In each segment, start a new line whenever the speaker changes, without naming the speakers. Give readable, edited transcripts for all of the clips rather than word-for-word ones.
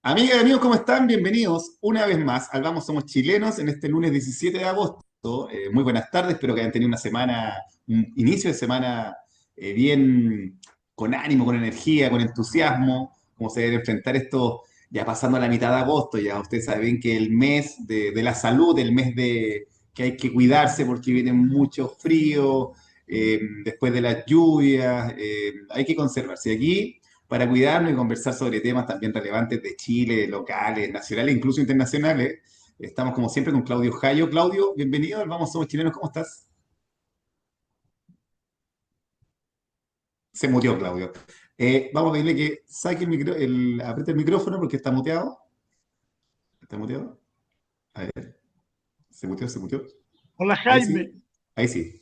Amigas y amigos, ¿cómo están? Bienvenidos una vez más al Vamos Somos Chilenos en este lunes 17 de agosto. Muy buenas tardes, espero que hayan tenido una semana, un inicio de semana bien con ánimo, con energía, con entusiasmo, como se debe enfrentar esto ya pasando la mitad de agosto. Ya ustedes saben que el mes de la salud, el mes de que hay que cuidarse porque viene mucho frío, después de las lluvias, hay que conservarse. Aquí para cuidarnos y conversar sobre temas también relevantes de Chile, locales, nacionales, incluso internacionales. Estamos como siempre con Claudio Jayo. Claudio, bienvenido al Vamos Somos Chilenos, ¿cómo estás? Se muteó Claudio. Vamos a pedirle que saque apriete el micrófono porque está muteado. ¿Está muteado? A ver, se muteó, se muteó.
Hola
Ahí
Jaime,
sí, ahí sí.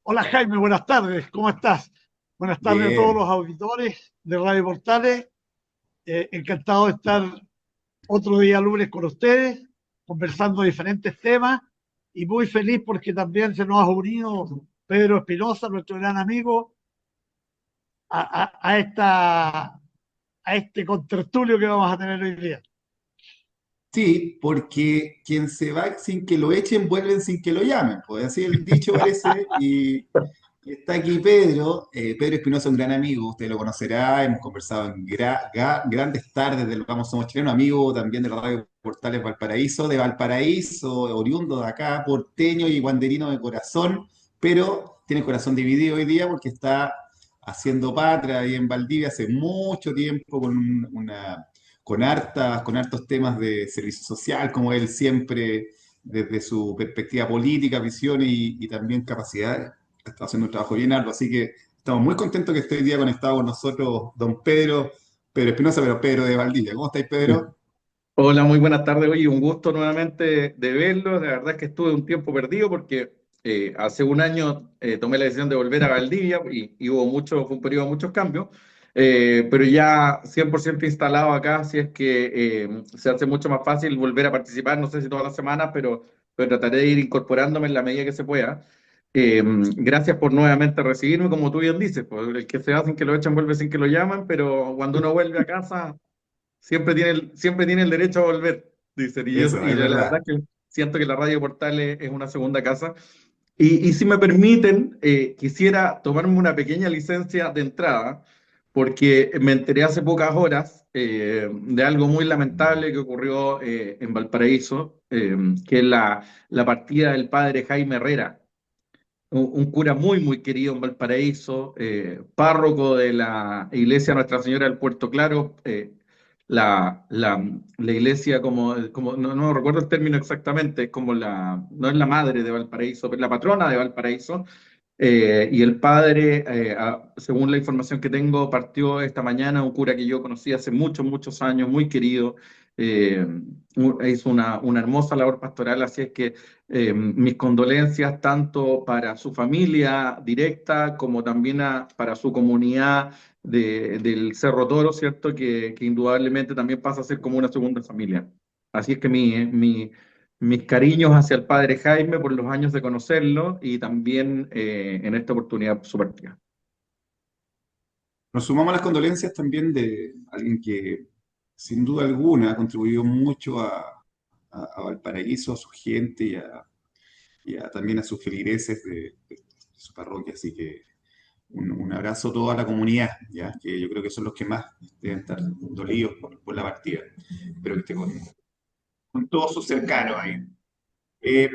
hola Jaime, buenas tardes, ¿cómo estás? Buenas tardes a todos
Bien.
los auditores de Radio Portales. Encantado de estar otro día lunes con ustedes, conversando diferentes temas y muy feliz porque también se nos ha unido Pedro Espinosa, nuestro gran amigo, a este contertulio que vamos a tener hoy día.
Sí, porque quien se va sin que lo echen, vuelven sin que lo llamen. Pues así el dicho parece. Y está aquí Pedro. Pedro Espinosa, un gran amigo, usted lo conocerá. Hemos conversado en grandes tardes del Vamos Somos Chilenos, amigo también de la Radio Portales Valparaíso, de Valparaíso, oriundo de acá, porteño y guanderino de corazón, pero tiene el corazón dividido hoy día porque está haciendo patria ahí en Valdivia hace mucho tiempo con hartos temas de servicio social, como él siempre, desde su perspectiva política, visión y también capacidades. Está haciendo un trabajo bien arduo, así que estamos muy contentos que esté hoy día conectado con nosotros don Pedro Espinosa, pero Pedro de Valdivia. ¿Cómo estáis, Pedro?
Hola, muy buenas tardes. Oye, un gusto nuevamente de verlo. La verdad es que estuve un tiempo perdido porque hace un año tomé la decisión de volver a Valdivia y hubo fue un periodo de muchos cambios, pero ya 100% instalado acá, así es que se hace mucho más fácil volver a participar, no sé si todas las semanas, pero trataré de ir incorporándome en la medida que se pueda. Gracias por nuevamente recibirme, como tú bien dices, pues, el que se va sin que lo echan vuelve sin que lo llaman, pero cuando uno vuelve a casa siempre tiene el derecho a volver, dicen.
Eso,
Y
es
yo la verdad
verdad.
que siento que la Radio Portales es una segunda casa. Y si me permiten, quisiera tomarme una pequeña licencia de entrada, porque me enteré hace pocas horas de algo muy lamentable que ocurrió en Valparaíso, que es la partida del padre Jaime Herrera, un cura muy querido en Valparaíso, párroco de la iglesia Nuestra Señora del Puerto Claro, la iglesia no recuerdo el término exactamente, es como no es la madre de Valparaíso, pero la patrona de Valparaíso, y el padre, según la información que tengo, partió esta mañana, un cura que yo conocí hace muchos años, muy querido, eh, hizo una hermosa labor pastoral, así es que mis condolencias tanto para su familia directa como también para su comunidad del Cerro Toro, ¿cierto? Que indudablemente también pasa a ser como una segunda familia. Así es que mis cariños hacia el padre Jaime por los años de conocerlo y también en esta oportunidad su partida.
Nos sumamos a las condolencias también de alguien que, sin duda alguna, ha contribuido mucho a Valparaíso, a su gente también a sus feligreses de su parroquia. Así que un abrazo a toda la comunidad, ¿ya? Que yo creo que son los que más deben estar dolidos por la partida. Espero que esté con todos sus cercanos ahí. Eh,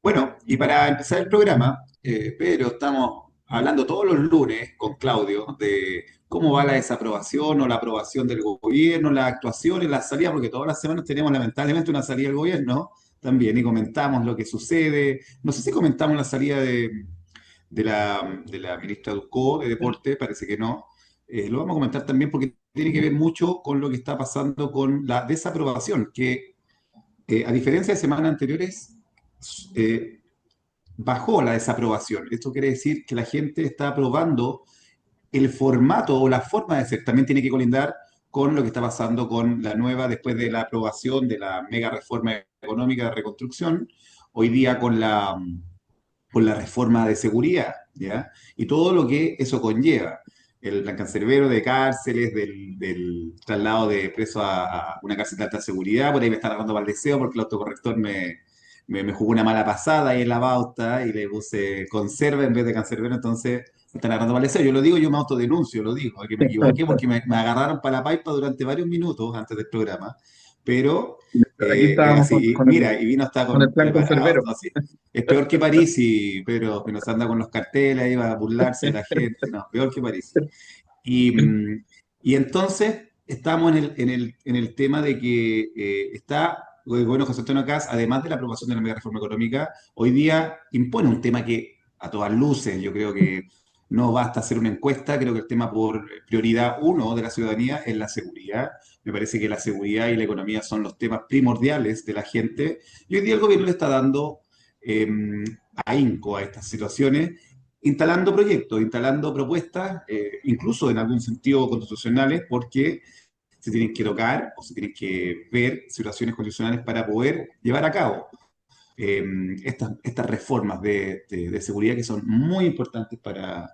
bueno, y para empezar el programa, Pedro, estamos hablando todos los lunes con Claudio de cómo va la desaprobación o la aprobación del gobierno, las actuaciones, las salidas, porque todas las semanas tenemos lamentablemente una salida del gobierno también y comentamos lo que sucede. No sé si comentamos la salida de la ministra Ducó de Deporte, parece que no. Lo vamos a comentar también porque tiene que ver mucho con lo que está pasando con la desaprobación, que a diferencia de semanas anteriores, eh, bajó la desaprobación. Esto quiere decir que la gente está aprobando el formato o la forma de ser. También tiene que colindar con lo que está pasando con la nueva, después de la aprobación de la mega reforma económica de reconstrucción, hoy día con la reforma de seguridad, ¿ya? Y todo lo que eso conlleva. el plan cancerbero de cárceles, del traslado de presos a una cárcel de alta seguridad. Por ahí me está agarrando para el deseo porque el autocorrector me jugó una mala pasada ahí en la pauta y le puse conserva en vez de cancerbero, entonces me están agarrando para el deseo. Yo lo digo, yo me autodenuncio, lo digo, que me equivoqué porque me agarraron para la paipa durante varios minutos antes del programa. Pero
Aquí estábamos
así, mira, y vino hasta
con el plan
preparado,
conservero.
¿no? Así, es peor que París, y Pedro que nos anda con los carteles ahí va a burlarse de la gente, no, peor que París. Y, y entonces estamos en el tema de que está el gobierno de José Antonio Kast, además de la aprobación de la media reforma económica, hoy día impone un tema que a todas luces yo creo que no basta hacer una encuesta, creo que el tema por prioridad uno de la ciudadanía es la seguridad. Me parece que la seguridad y la economía son los temas primordiales de la gente y hoy día el gobierno le está dando eh, ahínco a estas situaciones instalando proyectos, instalando propuestas, incluso en algún sentido constitucionales, porque se tienen que tocar o se tienen que ver situaciones constitucionales para poder llevar a cabo estas reformas de seguridad que son muy importantes para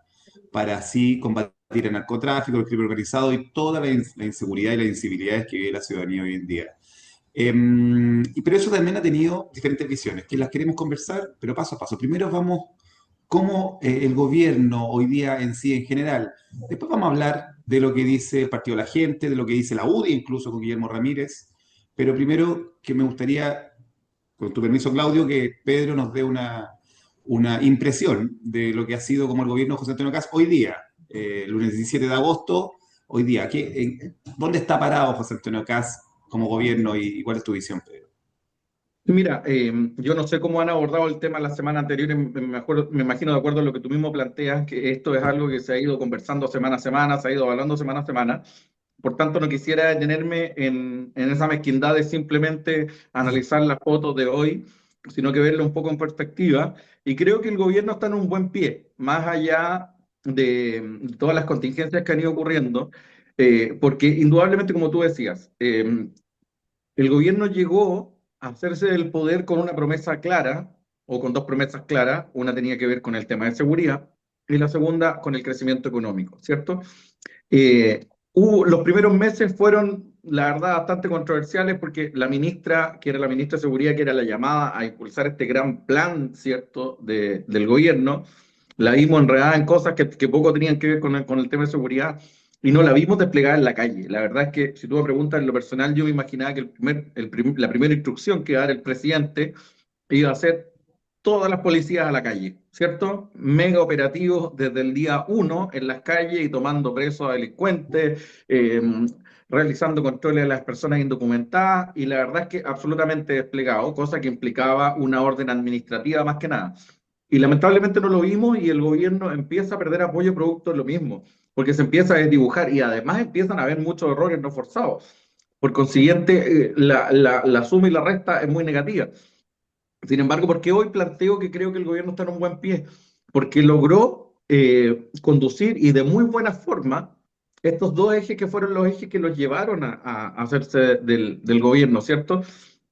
así combatir el narcotráfico, el crimen organizado y toda la inseguridad y las incivilidades que vive la ciudadanía hoy en día. Pero eso también ha tenido diferentes visiones, que las queremos conversar, pero paso a paso. Primero vamos cómo el gobierno hoy día en sí en general. Después vamos a hablar de lo que dice el Partido de la Gente, de lo que dice la UDI, incluso con Guillermo Ramírez. Pero primero que me gustaría, con tu permiso, Claudio, que Pedro nos dé una impresión de lo que ha sido como el gobierno de José Antonio Kast hoy día, lunes 17 de agosto, hoy día. ¿Dónde está parado José Antonio Kast como gobierno y cuál es tu visión, Pedro?
Mira, yo no sé cómo han abordado el tema la semana anterior, me imagino de acuerdo a lo que tú mismo planteas, que esto es algo que se ha ido conversando semana a semana, se ha ido hablando semana a semana. Por tanto, no quisiera detenerme en esa mezquindad de simplemente analizar las fotos de hoy, sino que verlo un poco en perspectiva. Y creo que el gobierno está en un buen pie, más allá de todas las contingencias que han ido ocurriendo, porque indudablemente, como tú decías, el gobierno llegó a hacerse del poder con una promesa clara, o con dos promesas claras. Una tenía que ver con el tema de seguridad y la segunda con el crecimiento económico, ¿cierto? Los primeros meses fueron, la verdad, bastante controversiales porque la ministra, que era la ministra de Seguridad, que era la llamada a impulsar este gran plan, ¿cierto?, del gobierno, la vimos enredada en cosas que poco tenían que ver con el tema de seguridad y no la vimos desplegada en la calle. La verdad es que, si tú me preguntas en lo personal, yo me imaginaba que la primera instrucción que iba a dar el presidente iba a ser todas las policías a la calle, ¿cierto? Mega operativos desde el día uno en las calles y tomando presos a delincuentes, realizando controles a las personas indocumentadas, y la verdad es que absolutamente desplegado, cosa que implicaba una orden administrativa más que nada. Y lamentablemente no lo vimos y el gobierno empieza a perder apoyo producto de lo mismo, porque se empieza a desdibujar y además empiezan a haber muchos errores no forzados. Por consiguiente, la suma y la resta es muy negativa. Sin embargo, ¿por qué hoy planteo que creo que el gobierno está en un buen pie? Porque logró conducir y de muy buena forma estos dos ejes que fueron los ejes que los llevaron a hacerse del gobierno, ¿cierto?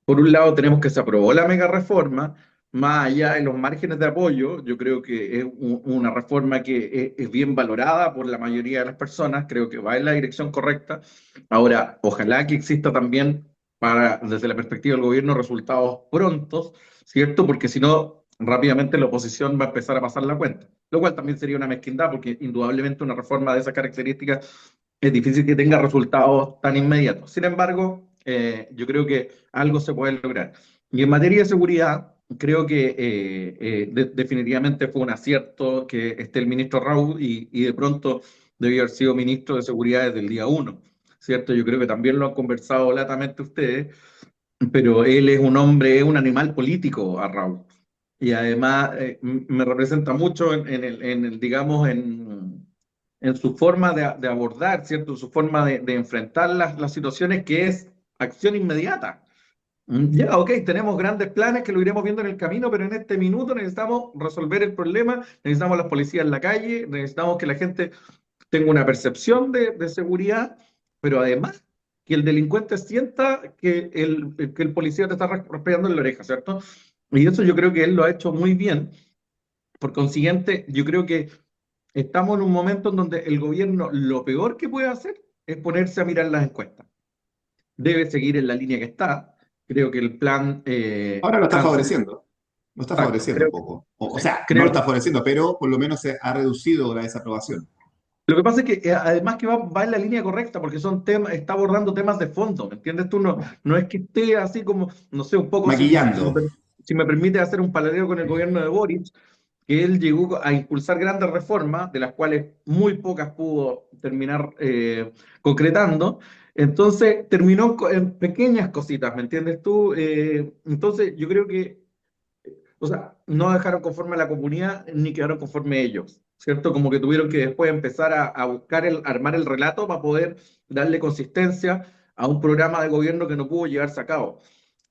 Por un lado tenemos que se aprobó la mega reforma, más allá de los márgenes de apoyo. Yo creo que es una reforma que es bien valorada por la mayoría de las personas, creo que va en la dirección correcta. Ahora, ojalá que exista también, desde la perspectiva del gobierno, resultados prontos, ¿cierto? Porque si no, rápidamente la oposición va a empezar a pasar la cuenta, lo cual también sería una mezquindad, porque indudablemente una reforma de esas características es difícil que tenga resultados tan inmediatos. Sin embargo, yo creo que algo se puede lograr. Y en materia de seguridad, creo que definitivamente fue un acierto que esté el ministro Raúl y de pronto debió haber sido ministro de Seguridad desde el día uno, ¿cierto? Yo creo que también lo han conversado latamente ustedes, pero él es un hombre, es un animal político a Raúl. Y además me representa mucho digamos, en su forma de abordar, ¿cierto? En su forma de enfrentar las situaciones, que es acción inmediata. Ya, ok, tenemos grandes planes que lo iremos viendo en el camino, pero en este minuto necesitamos resolver el problema, necesitamos las policías en la calle, necesitamos que la gente tenga una percepción de seguridad, pero además que el delincuente sienta que el policía te está respirando en la oreja, ¿cierto? Y eso yo creo que él lo ha hecho muy bien. Por consiguiente, yo creo que estamos en un momento en donde el gobierno lo peor que puede hacer es ponerse a mirar las encuestas. Debe seguir en la línea que está. Creo que el plan
Ahora lo está
cancel.
favoreciendo. Lo está
Exacto.
favoreciendo un poco. O sea, no lo
Creo,
está favoreciendo, pero por lo menos se ha reducido la desaprobación.
lo que pasa es que además que va en la línea correcta, porque son temas, está abordando temas de fondo, ¿me entiendes tú? No, no es que esté así como, no sé, un poco,
Maquillando.
si me permite hacer un paladeo con el gobierno de Boric, que él llegó a impulsar grandes reformas, de las cuales muy pocas pudo terminar concretando. Entonces terminó en pequeñas cositas, ¿me entiendes tú? Entonces yo creo que, o sea, no dejaron conforme a la comunidad ni quedaron conforme ellos, ¿cierto? Como que tuvieron que después empezar a buscar, armar el relato para poder darle consistencia a un programa de gobierno que no pudo llevarse a cabo.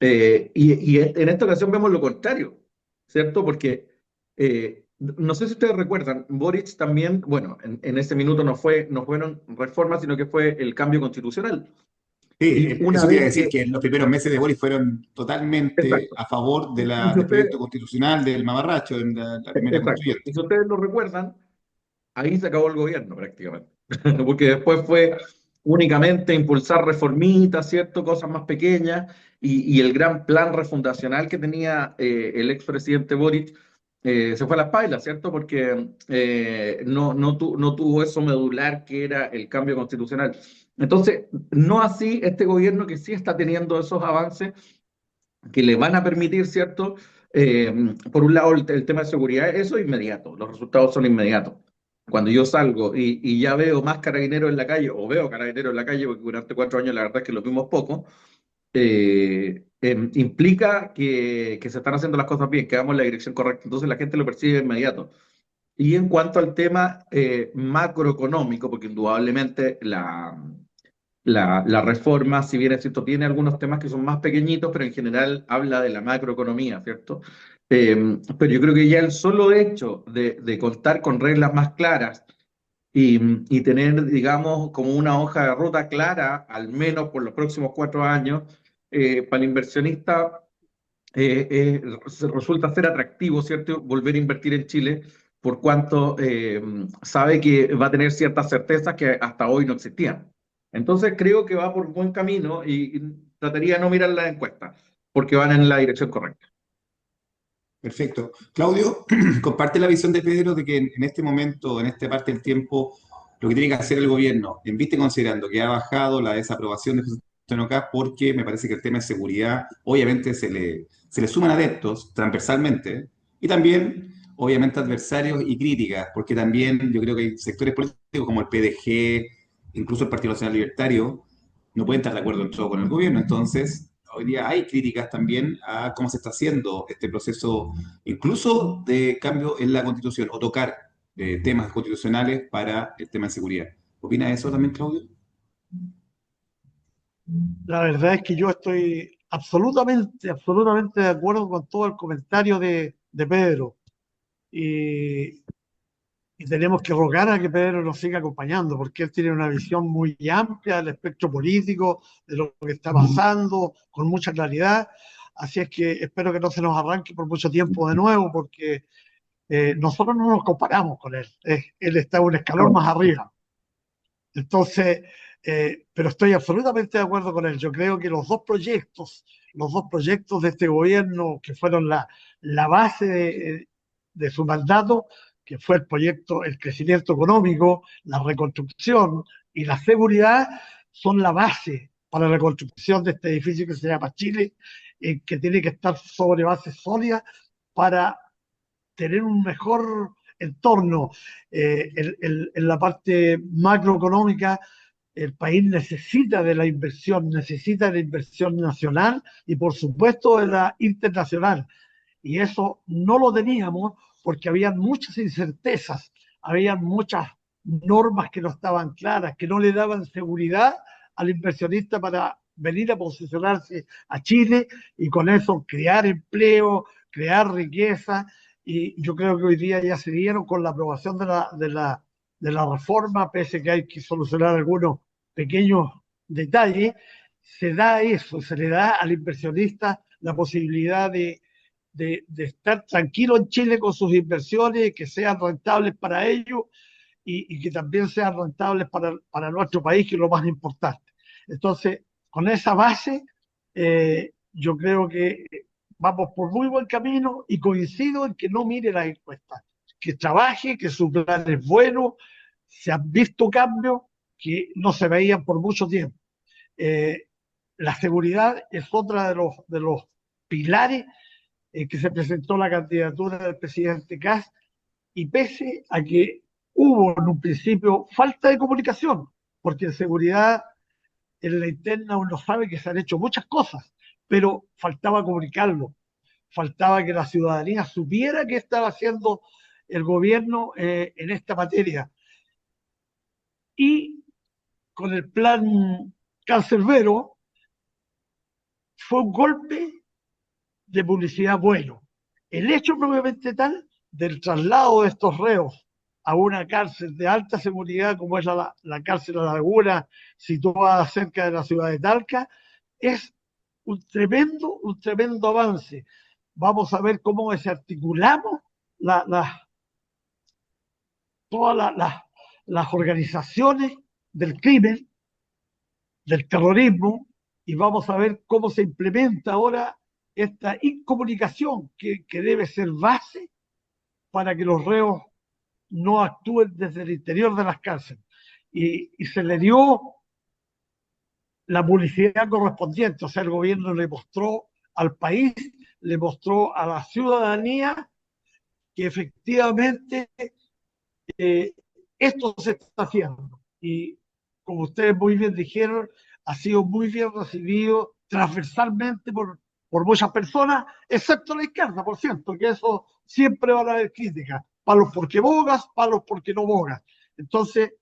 Y en esta ocasión vemos lo contrario, ¿cierto? Porque no sé si ustedes recuerdan, Boric también, bueno, en ese minuto no fueron reformas, sino que fue el cambio constitucional.
Sí,
Y una
eso te iba a
vez
decir
que,
que los primeros meses de Boris fueron totalmente
exacto,
a favor de
y si
del
ustedes,
proyecto constitucional del mamarracho en la primera
exacto, y
constituyente.
si ustedes lo recuerdan, ahí se acabó el gobierno prácticamente, porque después fue únicamente impulsar reformitas, ¿cierto? Cosas más pequeñas, y el gran plan refundacional que tenía el expresidente Boric se fue a las pailas, ¿cierto? Porque no tuvo eso medular que era el cambio constitucional. Entonces, no así este gobierno que sí está teniendo esos avances que le van a permitir, ¿cierto? Por un lado, el tema de seguridad, eso es inmediato, los resultados son inmediatos. Cuando yo salgo y ya veo más carabineros en la calle, o veo carabineros en la calle, porque durante 4 años la verdad es que los vimos poco, implica que se están haciendo las cosas bien, que vamos en la dirección correcta. Entonces la gente lo percibe de inmediato. Y en cuanto al tema macroeconómico, porque indudablemente la reforma, si bien es cierto, tiene algunos temas que son más pequeñitos, pero en general habla de la macroeconomía, ¿cierto? Pero yo creo que ya el solo hecho de contar con reglas más claras y tener, digamos, como una hoja de ruta clara, al menos por los próximos 4 años, para el inversionista resulta ser atractivo, ¿cierto? Volver a invertir en Chile, por cuanto sabe que va a tener ciertas certezas que hasta hoy no existían. Entonces creo que va por buen camino y trataría de no mirar las encuestas, porque van en la dirección correcta.
Perfecto. Claudio, comparte la visión de Pedro de que en este momento, en esta parte del tiempo, lo que tiene que hacer el gobierno, en vista y considerando que ha bajado la desaprobación de José Antonio Kast, porque me parece que el tema de seguridad, obviamente se le suman adeptos transversalmente, y también, obviamente, adversarios y críticas, porque también yo creo que hay sectores políticos como el PDG, incluso el Partido Nacional Libertario, no pueden estar de acuerdo en todo con el gobierno. Entonces, hoy día hay críticas también a cómo se está haciendo este proceso, incluso de cambio en la Constitución, o tocar temas constitucionales para el tema de seguridad. ¿Opina eso también, Claudio?
La verdad es que yo estoy absolutamente de acuerdo con todo el comentario de Pedro. Y, y tenemos que rogar a que Pedro nos siga acompañando, porque él tiene una visión muy amplia del espectro político, de lo que está pasando, con mucha claridad. Así es que espero que no se nos arranque por mucho tiempo de nuevo, porque nosotros no nos comparamos con él. Él está un escalón más arriba. Entonces, pero estoy absolutamente de acuerdo con él. Yo creo que los dos proyectos de este gobierno que fueron la base de su mandato, que fue el proyecto, el crecimiento económico, la reconstrucción y la seguridad, son la base para la reconstrucción de este edificio que se llama Chile, que tiene que estar sobre bases sólidas para tener un mejor entorno. En la parte macroeconómica, el país necesita de la inversión nacional y por supuesto de la internacional. Y eso no lo teníamos porque había muchas incertezas, había muchas normas que no estaban claras, que no le daban seguridad al inversionista para venir a posicionarse a Chile y con eso crear empleo, crear riqueza. Y yo creo que hoy día ya se dieron con la aprobación de la reforma, pese que hay que solucionar algunos pequeños detalles, se da eso, se le da al inversionista la posibilidad de estar tranquilo en Chile con sus inversiones, que sean rentables para ellos y que también sean rentables para nuestro país, que es lo más importante. Entonces, con esa base, yo creo que vamos por muy buen camino y coincido en que no mire las encuestas, que trabaje, que su plan es bueno, se han visto cambios que no se veían por mucho tiempo. Eh, la seguridad es otra de los pilares que se presentó la candidatura del presidente Kast, y pese a que hubo en un principio falta de comunicación, porque en seguridad en la interna uno sabe que se han hecho muchas cosas, pero faltaba comunicarlo, faltaba que la ciudadanía supiera qué estaba haciendo el gobierno en esta materia. Y con el plan Cancerbero fue un golpe de publicidad bueno. El hecho propiamente tal del traslado de estos reos a una cárcel de alta seguridad como es la cárcel La Laguna, situada cerca de la ciudad de Talca, es un tremendo avance. Vamos a ver cómo desarticulamos todas las organizaciones del crimen, del terrorismo, y vamos a ver cómo se implementa ahora esta incomunicación que debe ser base para que los reos no actúen desde el interior de las cárceles. Y se le dio la publicidad correspondiente, o sea, el gobierno le mostró al país, le mostró a la ciudadanía que efectivamente esto se está haciendo. Y como ustedes muy bien dijeron, ha sido muy bien recibido transversalmente por muchas personas, excepto la izquierda, por cierto, que eso siempre van a haber críticas, palos porque bogas, palos porque no bogas. Entonces,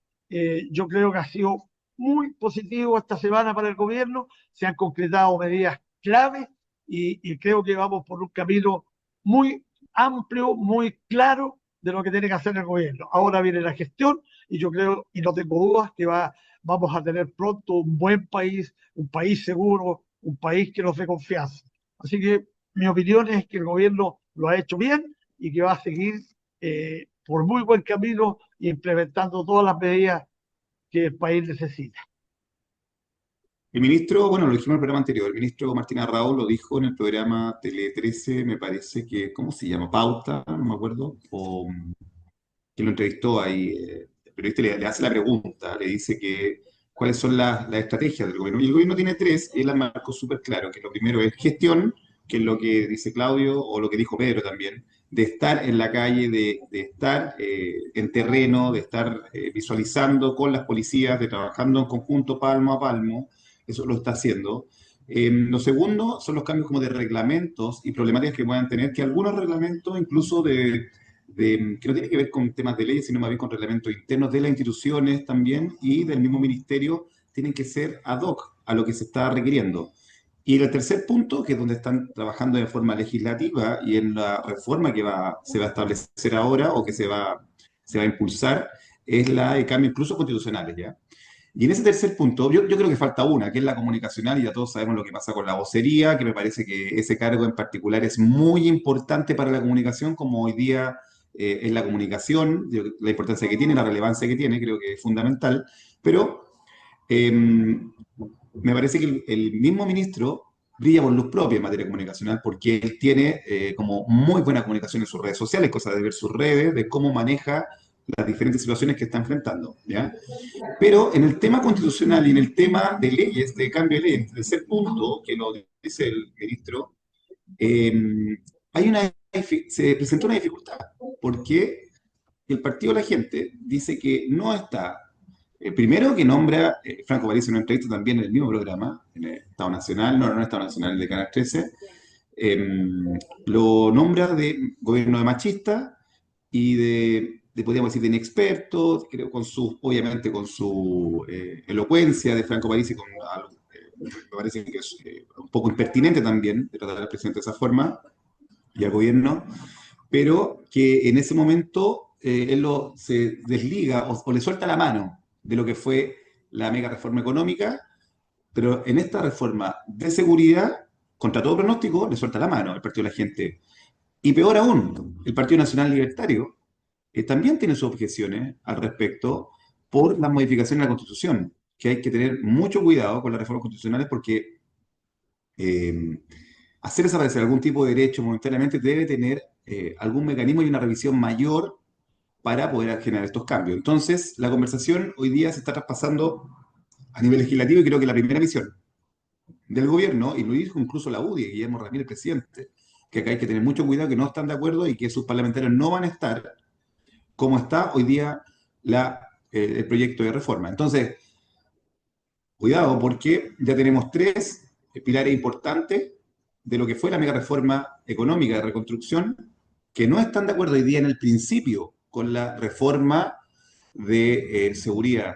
yo creo que ha sido muy positivo esta semana para el gobierno, se han concretado medidas claves y creo que vamos por un camino muy amplio, muy claro de lo que tiene que hacer el gobierno. Ahora viene la gestión y yo creo, y no tengo dudas, que vamos a tener pronto un buen país, un país seguro, un país que nos dé confianza. Así que mi opinión es que el gobierno lo ha hecho bien y que va a seguir por muy buen camino implementando todas las medidas que el país necesita.
El ministro, bueno, lo dijimos en el programa anterior, el ministro Martín Arrau lo dijo en el programa Tele 13, me parece que, ¿cómo se llama? Pauta, no me acuerdo, o que lo entrevistó ahí, el periodista le hace la pregunta, le dice que cuáles son las estrategias del gobierno. Y el gobierno tiene tres, y él las marcó súper claro, que lo primero es gestión, que es lo que dice Claudio, o lo que dijo Pedro también, de estar en la calle, de estar en terreno, de estar visualizando con las policías, de trabajando en conjunto palmo a palmo, eso lo está haciendo. Lo segundo son los cambios como de reglamentos y problemáticas que puedan tener, que algunos reglamentos incluso que no tiene que ver con temas de leyes, sino más bien con reglamentos internos de las instituciones también y del mismo ministerio, tienen que ser ad hoc a lo que se está requiriendo. Y el tercer punto, que es donde están trabajando de forma legislativa y en la reforma que se va a establecer ahora o que se va a impulsar, es la de cambios incluso constitucionales, ¿ya? Y en ese tercer punto, yo creo que falta una, que es la comunicacional, y ya todos sabemos lo que pasa con la vocería, que me parece que ese cargo en particular es muy importante para la comunicación, como hoy día es la comunicación, la importancia que tiene, la relevancia que tiene, creo que es fundamental, pero me parece que el mismo ministro brilla por luz propia en materia comunicacional porque él tiene como muy buena comunicación en sus redes sociales, cosa de ver sus redes, de cómo maneja las diferentes situaciones que está enfrentando, ¿ya? Pero en el tema constitucional y en el tema de leyes, de cambio de leyes, el tercer punto, que lo dice el ministro, eh, se presentó una dificultad, porque el Partido de la Gente dice que no está, primero que nombra, Franco París en una entrevista también en el mismo programa, en el Estado Nacional, no, no en el Estado Nacional, el de Canal 13, lo nombra de gobierno de machista y podríamos decir, de inexperto, creo, obviamente con su elocuencia de Franco Parisi, me parece que es un poco impertinente también de tratar al presidente de esa forma y al gobierno, pero que en ese momento se desliga o le suelta la mano de lo que fue la mega reforma económica, pero en esta reforma de seguridad, contra todo pronóstico, le suelta la mano el Partido de la Gente. Y peor aún, el Partido Nacional Libertario, también tiene sus objeciones al respecto por las modificaciones a la Constitución, que hay que tener mucho cuidado con las reformas constitucionales porque eh, hacer desaparecer algún tipo de derecho momentáneamente debe tener algún mecanismo y una revisión mayor para poder generar estos cambios. Entonces, la conversación hoy día se está traspasando a nivel legislativo y creo que la primera misión del gobierno, y lo dijo incluso la UDI, Guillermo Ramírez, presidente, que acá hay que tener mucho cuidado, que no están de acuerdo y que sus parlamentarios no van a estar como está hoy día el proyecto de reforma. Entonces, cuidado, porque ya tenemos tres pilares importantes de lo que fue la mega reforma económica de reconstrucción, que no están de acuerdo hoy día en el principio con la reforma de seguridad.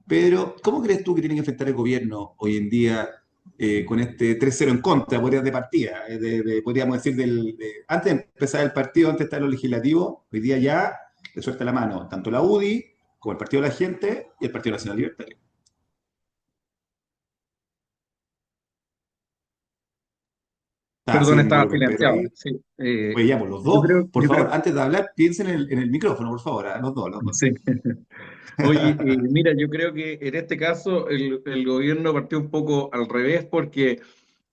Pedro, ¿cómo crees tú que tiene que enfrentar el gobierno hoy en día con este 3-0 en contra, podrías de partida? Podríamos decir, antes de empezar el partido, antes de estar en lo legislativo, hoy día ya le suelta la mano tanto la UDI como el Partido de la Gente y el Partido Nacional Libertario. ¿Estás
Perdón,
haciendo
estaba
lo que el Pedro
silenciado.
ahí?
Sí,
Pues ya, por los
yo
dos,
creo,
por favor, antes de hablar, piensen en el micrófono, por favor, los dos, los dos.
sí. Oye, mira, yo creo que en este caso el gobierno partió un poco al revés porque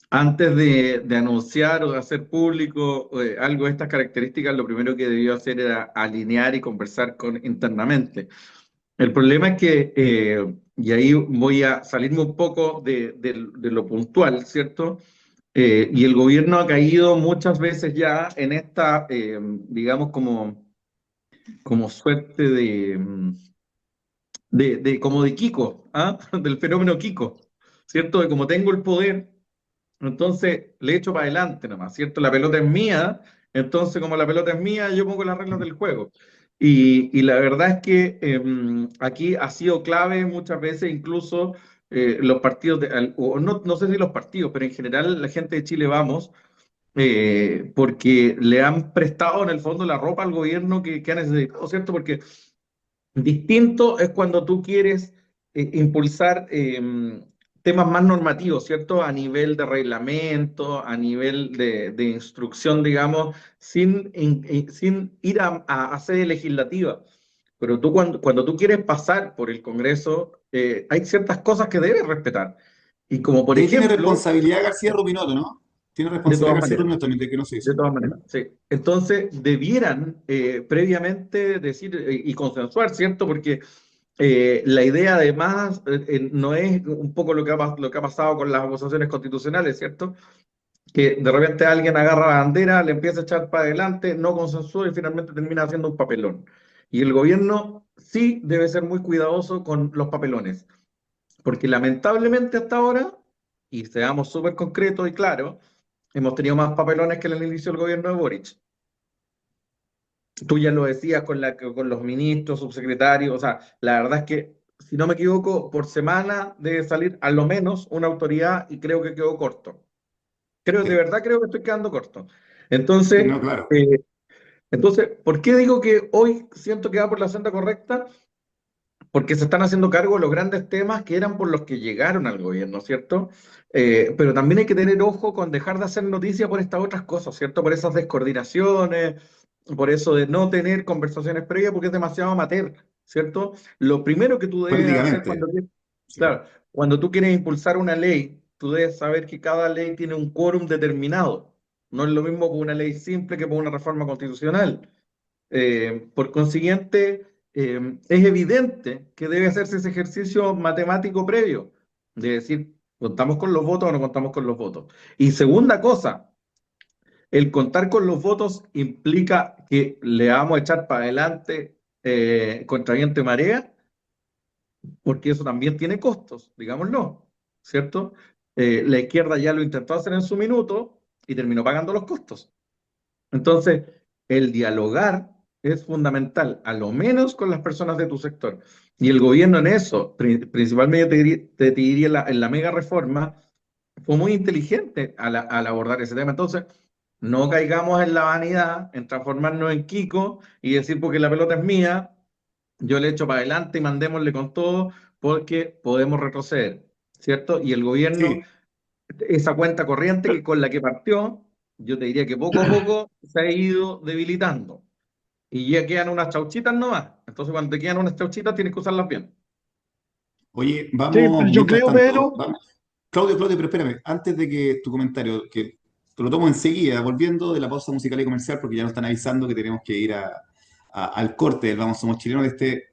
antes de anunciar o de hacer público algo de estas características, lo primero que debió hacer era alinear y conversar internamente. El problema es que, y ahí voy a salirme un poco de lo puntual, ¿cierto? Y el gobierno ha caído muchas veces ya en esta, digamos, como suerte como de Kiko, ¿ah? Del fenómeno Kiko, ¿cierto? De como tengo el poder, entonces le echo para adelante nomás, ¿cierto? La pelota es mía, entonces como la pelota es mía, yo pongo las reglas del juego. Y la verdad es que aquí ha sido clave muchas veces, incluso los partidos, o no sé si los partidos, pero en general la gente de Chile Vamos, porque le han prestado en el fondo la ropa al gobierno que ha necesitado, ¿cierto? Porque distinto es cuando tú quieres impulsar temas más normativos, ¿cierto? A nivel de reglamento, a nivel de instrucción, digamos, sin ir a sede legislativa. Pero tú cuando tú quieres pasar por el Congreso, hay ciertas cosas que debes respetar. Y como por
Y ahí tiene
ejemplo,
responsabilidad García Rupinoto, ¿no? Tiene
de
responsabilidad
todas
García
maneras.
Rupinoto también de que no se
De
hizo.
todas
¿Mm?
maneras, sí. Entonces, debieran previamente decir y consensuar, ¿cierto? Porque la idea además no es un poco lo que ha pasado con las acusaciones constitucionales, ¿cierto? Que de repente alguien agarra la bandera, le empieza a echar para adelante, no consensúa y finalmente termina haciendo un papelón. Y el gobierno sí debe ser muy cuidadoso con los papelones, porque lamentablemente hasta ahora, y seamos súper concretos y claros, hemos tenido más papelones que en el inicio del gobierno de Boric. Tú ya lo decías con los ministros, subsecretarios, o sea, la verdad es que, si no me equivoco, por semana debe salir a lo menos una autoridad y creo que quedó corto. De
Sí,
verdad creo que estoy quedando corto.
sí,
Entonces,
no, claro.
¿por qué digo que hoy siento que va por la senda correcta? Porque se están haciendo cargo de los grandes temas que eran por los que llegaron al gobierno, ¿cierto? Pero también hay que tener ojo con dejar de hacer noticia por estas otras cosas, ¿cierto? Por esas descoordinaciones, por eso de no tener conversaciones previas, porque es demasiado amateur, ¿cierto? Lo primero que tú debes hacer
Políticamente. Sí.
claro, cuando tú quieres impulsar una ley, tú debes saber que cada ley tiene un quórum determinado. No es lo mismo por una ley simple que por una reforma constitucional. Por consiguiente, es evidente que debe hacerse ese ejercicio matemático previo, de decir, ¿contamos con los votos o no contamos con los votos? Y segunda cosa, el contar con los votos implica que le vamos a echar para adelante contra viento y marea, porque eso también tiene costos, digámoslo, ¿cierto? La izquierda ya lo intentó hacer en su minuto y terminó pagando los costos. Entonces, el dialogar es fundamental, a lo menos con las personas de tu sector. Y el gobierno en eso, principalmente te diría en la mega reforma, fue muy inteligente al abordar ese tema. Entonces, no caigamos en la vanidad, en transformarnos en Kiko y decir porque la pelota es mía, yo le echo para adelante y mandémosle con todo porque podemos retroceder, ¿cierto? Y el gobierno
Sí,
esa cuenta corriente que con la que partió, yo te diría que poco a poco se ha ido debilitando. Y ya quedan unas chauchitas nomás. Entonces, cuando te quedan unas chauchitas, tienes que usarlas bien.
Oye,
Sí,
vamos,
pero yo
mientras
creo,
tanto,
Pedro,
vamos. Claudio, pero espérame, antes de que tu comentario, que te lo tomo enseguida, volviendo de la pausa musical y comercial, porque ya nos están avisando que tenemos que ir al corte del Vamos Somos Chilenos de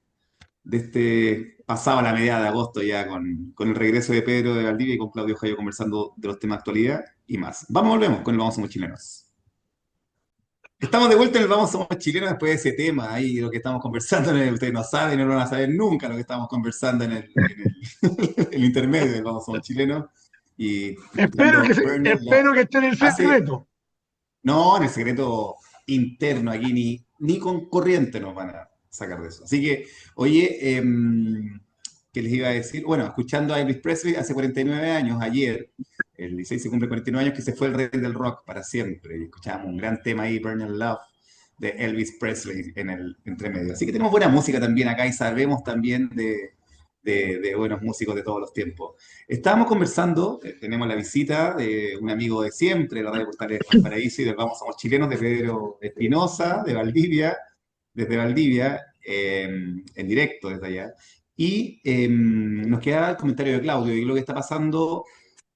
este pasado a la mediada de agosto ya con el regreso de Pedro de Valdivia y con Claudio Jayo conversando de los temas de actualidad y más. Volvemos con el Vamos Somos Chilenos. Estamos de vuelta en el Vamos Somos Chilenos después de ese tema ahí, lo que estamos conversando ustedes no saben, no lo van a saber nunca lo que estamos conversando el intermedio del Vamos Somos Chilenos y escuchando Burning Love.
espero que esté en el
Hace,
secreto.
no, en el secreto interno aquí ni con corriente nos van a sacar de eso. Así que, oye, ¿qué les iba a decir? Bueno, escuchando a Elvis Presley hace 49 años, ayer, el 16 se cumple 49 años que se fue el rey del rock para siempre. Y escuchábamos un gran tema ahí, Burning Love, de Elvis Presley en el entremedio. Así que tenemos buena música también acá y sabemos también de buenos músicos de todos los tiempos. Estábamos conversando, tenemos la visita de un amigo de siempre, de la Radio Portales de Valparaíso y del Vamos Somos Chilenos, de Pedro Espinosa, de Valdivia, desde Valdivia, en directo desde allá. Y nos queda el comentario de Claudio y lo que está pasando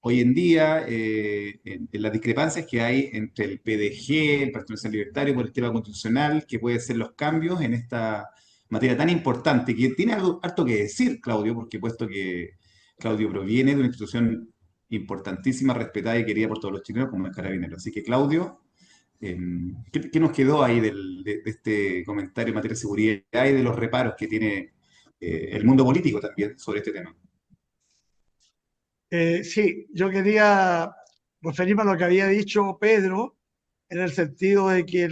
hoy en día en las discrepancias que hay entre el PDG, el Partido Nacional Libertario, por el tema constitucional, que puede ser los cambios en esta materia tan importante, que tiene algo harto que decir, Claudio, porque puesto que Claudio proviene de una institución importantísima, respetada y querida por todos los chilenos, como es Carabineros. Así que, Claudio, eh, ¿qué nos quedó ahí de este comentario en materia de seguridad y de los reparos que tiene el mundo político también sobre este tema?
Sí, yo quería referirme a lo que había dicho Pedro, en el sentido de que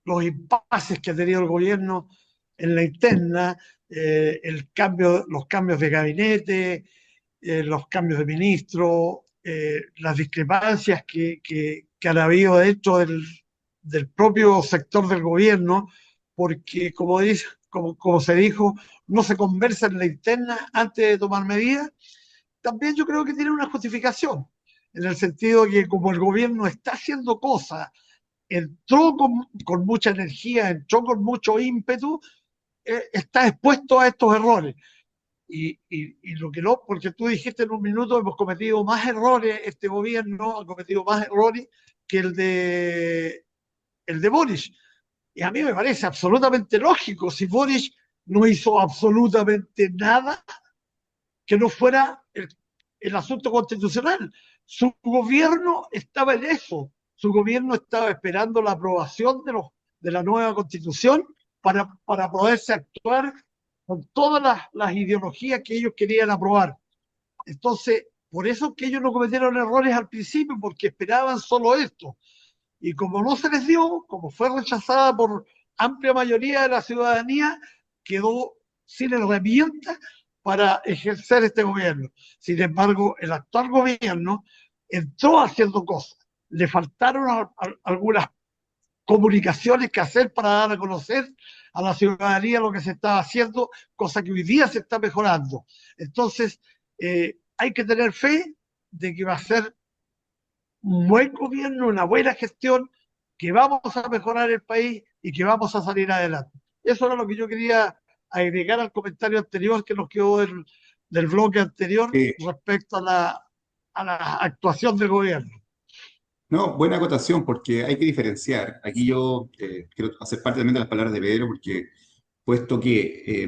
los impases que ha tenido el gobierno en la interna, los cambios de gabinete, los cambios de ministro, las discrepancias que han habido dentro del propio sector del gobierno, porque como se dijo, no se conversa en la interna antes de tomar medidas. También yo creo que tiene una justificación, en el sentido de que como el gobierno está haciendo cosas, entró con mucha energía, entró con mucho ímpetu, está expuesto a estos errores. Y lo que no, porque tú dijiste en un minuto, hemos cometido más errores, este gobierno ha cometido más errores que el de Boris. Y a mí me parece absolutamente lógico, si Boris no hizo absolutamente nada que no fuera el asunto constitucional. Su gobierno estaba en eso, su gobierno estaba esperando la aprobación de la nueva constitución para poderse actuar con todas las ideologías que ellos querían aprobar. Entonces, por eso que ellos no cometieron errores al principio, porque esperaban solo esto. Y como no se les dio, como fue rechazada por amplia mayoría de la ciudadanía, quedó sin herramientas para ejercer este gobierno. Sin embargo, el actual gobierno entró haciendo cosas. Le faltaron algunas comunicaciones que hacer para dar a conocer a la ciudadanía lo que se estaba haciendo, cosa que hoy día se está mejorando. Entonces, hay que tener fe de que va a ser un buen gobierno, una buena gestión, que vamos a mejorar el país y que vamos a salir adelante. Eso era lo que yo quería agregar al comentario anterior que nos quedó del bloque anterior
Eh,
respecto a la actuación del gobierno.
No, buena acotación, porque hay que diferenciar. Aquí yo quiero hacer parte también de las palabras de Pedro, porque puesto que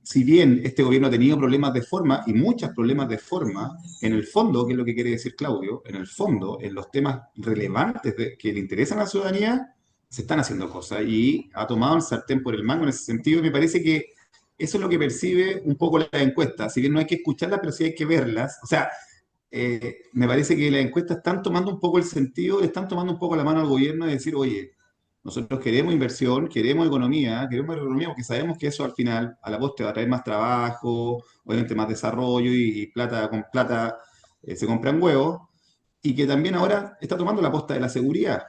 si bien este gobierno ha tenido problemas de forma y muchos problemas de forma, en el fondo, que es lo que quiere decir Claudio, en el fondo, en los temas relevantes que le interesan a la ciudadanía, se están haciendo cosas y ha tomado el sartén por el mango en ese sentido y me parece que eso es lo que percibe un poco la encuesta. Si bien no hay que escucharlas, pero sí hay que verlas. O sea, me parece que las encuestas están tomando un poco el sentido, le están tomando un poco la mano al gobierno de decir, oye, nosotros queremos inversión, queremos economía porque sabemos que eso al final, a la postre, va a traer más trabajo, obviamente más desarrollo y plata con plata se compran huevos, y que también ahora está tomando la posta de la seguridad.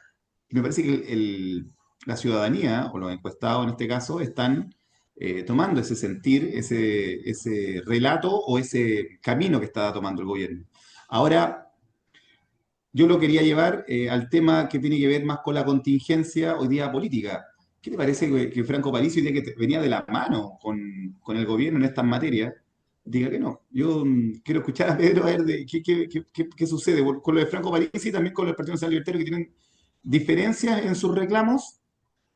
Y me parece que la ciudadanía, o los encuestados en este caso, están tomando ese sentir, ese relato o ese camino que está tomando el gobierno. Ahora, yo lo quería llevar al tema que tiene que ver más con la contingencia hoy día política. ¿qué te parece que Franco Parisi, ya que venía de la mano con el gobierno en estas materias, diga que no? Yo quiero escuchar a Pedro a ver qué sucede con lo de Franco Parisi y también con los partidos Nacional Libertario, que tienen diferencias en sus reclamos,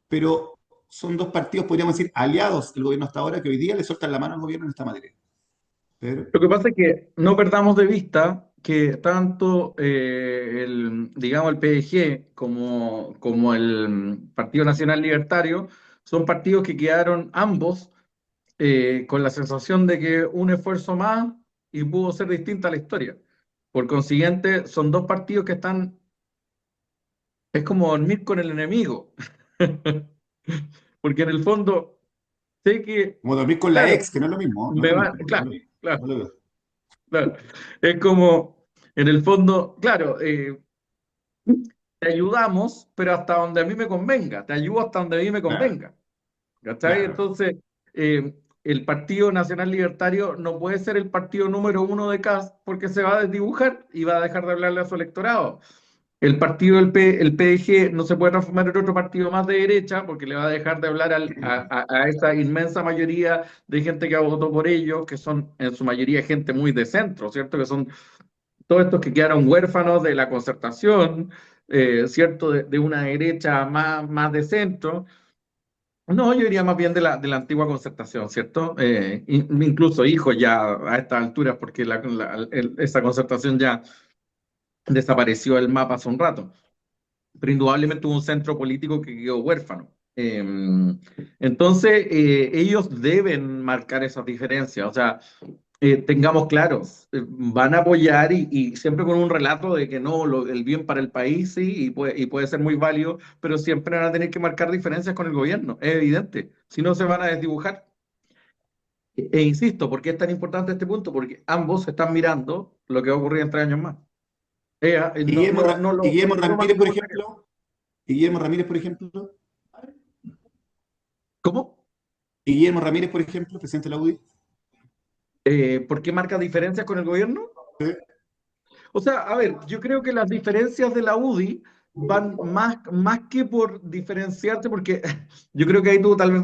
pero son dos partidos, podríamos decir, aliados del gobierno hasta ahora, que hoy día le sueltan la mano al gobierno en esta materia. Pedro.
Lo que pasa es que no perdamos de vista que tanto digamos, el PDG como el Partido Nacional Libertario son partidos que quedaron ambos con la sensación de que un esfuerzo más y pudo ser distinta la historia. Por consiguiente, son dos partidos que están, es como dormir con el enemigo, porque en el fondo sé que,
Como dormir con la
claro,
ex, que no es lo mismo, no es
me
lo
va,
mismo, no es
claro,
lo mismo.
claro,
No lo veo.
claro, es como, en el fondo, claro, te ayudamos, pero hasta donde a mí me convenga, te ayudo hasta donde a mí me
Claro,
convenga. ¿Cachai?
claro.
Entonces, el Partido Nacional Libertario no puede ser el partido número uno de CAS porque se va a desdibujar y va a dejar de hablarle a su electorado. El PDG no se puede transformar en otro partido más de derecha porque le va a dejar de hablar a esa inmensa mayoría de gente que votó por ellos, que son en su mayoría gente muy de centro, ¿cierto? Que son todos estos que quedaron huérfanos de la concertación, ¿cierto? De una derecha más de centro. No, yo diría más bien de la antigua concertación, ¿cierto? Incluso hijos ya a estas alturas, porque esa concertación ya desapareció del mapa hace un rato, pero indudablemente hubo un centro político que quedó huérfano. Entonces, ellos deben marcar esas diferencias, o sea, tengamos claros, van a apoyar y siempre con un relato de que no, el bien para el país sí, y puede ser muy válido, pero siempre van a tener que marcar diferencias con el gobierno, es evidente, si no se van a desdibujar. Insisto, ¿por qué es tan importante este punto? Porque ambos están mirando lo que va a ocurrir en 3 años más.
Y
No, no,
Y Guillermo
no lo toman
Ramírez, por
como tarea.
ejemplo, y Guillermo Ramírez, por ejemplo,
¿Cómo?
y Guillermo Ramírez, por ejemplo, presidente de la UDI.
¿Por qué marca diferencias con el gobierno?
¿Sí?
O sea, a ver, yo creo que las diferencias de la UDI van más que por diferenciarse, porque yo creo que ahí tú tal vez